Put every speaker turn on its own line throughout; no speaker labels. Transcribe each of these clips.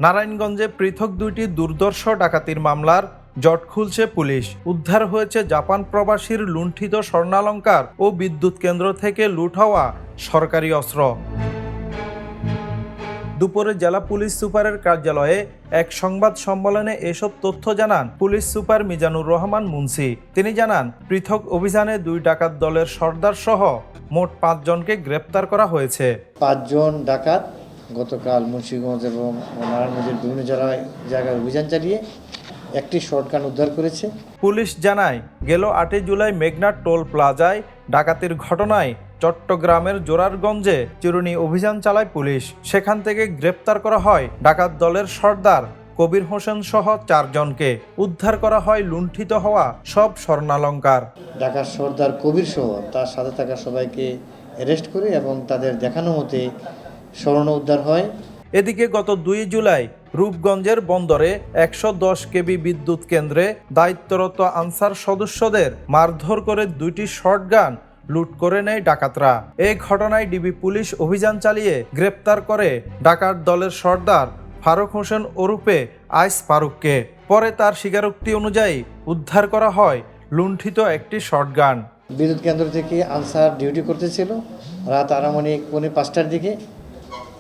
নারায়ণগঞ্জে পৃথক দুইটি দুর্ধর্ষ ডাকাতির মামলার জট খুলছে পুলিশ। উদ্ধার হয়েছে জাপান প্রবাসীর লুণ্ঠিত স্বর্ণালংকার ও বিদ্যুৎ কেন্দ্র থেকে লুট হওয়া সরকারি অস্ত্র। দুপুরে জেলা পুলিশ সুপারের কার্যালয়ে এক সংবাদ সম্মেলনে এসব তথ্য জানান পুলিশ সুপার মিজানুর রহমান মুন্সি। তিনি জানান, পৃথক অভিযানে 2 ডাকাত দলের সর্দার সহ মোট 5 জনকে গ্রেপ্তার করা হয়েছে।
5 জন ডাকাত গতকাল মুন্সিগঞ্জ এবং নারায়ণগঞ্জের বিভিন্ন জায়গায় অভিযান চালিয়ে একটি শর্টগান উদ্ধার করেছে।
পুলিশ জানায়, গেল 8 জুলাই মেঘনা টোল প্লাজায় ডাকাতির ঘটনায় চট্টগ্রামের জোরারগঞ্জে চিরুনি অভিযান চালায় পুলিশ। সেখান থেকে গ্রেপ্তার করা হয় ডাকাত দলের সর্দার কবির হোসেন সহ 4 জনকে। উদ্ধার করা হয় লুণ্ঠিত হওয়া সব স্বর্ণালংকার।
ডাকাত সর্দার কবির সহ তার সাথে থাকা সবাইকে অ্যারেস্ট করে এবং তাদের দেখানো মতে স্বর্ণ উদ্ধার হয়।
এদিকে গত 2 জুলাই রূপগঞ্জের বন্দরে 110 কেবি বিদ্যুৎ কেন্দ্রে দায়িত্বরত আনসার সদস্যদের মারধর করে 2টি শর্টগান লুট করে নেয় ডাকাতরা। এই ঘটনায় ডিবি পুলিশ অভিযান চালিয়ে গ্রেপ্তার করে ডাকাত দলের সর্দার ফারুক হোসেন ওরফে আইস ফারুককে। পরে তার স্বীকারোক্তি অনুযায়ী উদ্ধার করা হয় লুণ্ঠিত একটি শর্টগান।
বিদ্যুৎ কেন্দ্র থেকে আনসার ডিউটি করতেছিল। রাত আনুমানিক 5:45টার দিকে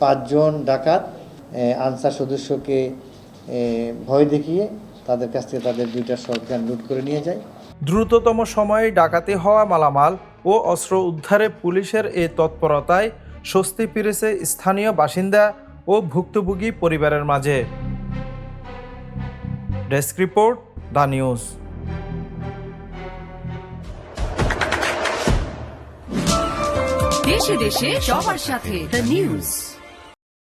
5 জন ডাকাত আনসার সদস্যকে ভয় দেখিয়ে তাদের কাছ থেকে তাদের 2টা শর্টগান লুট করে নিয়ে যায়।
দ্রুততম সময়ে ডাকাতি হওয়া মালামাল ও অস্ত্র উদ্ধারে পুলিশের এই তৎপরতায় স্বস্তি ফিরেছে স্থানীয় বাসিন্দা ও ভুক্তভোগী পরিবারের মাঝে। Desk report, the news.
দেশে দেশে সবার সাথে দ্য নিউজ।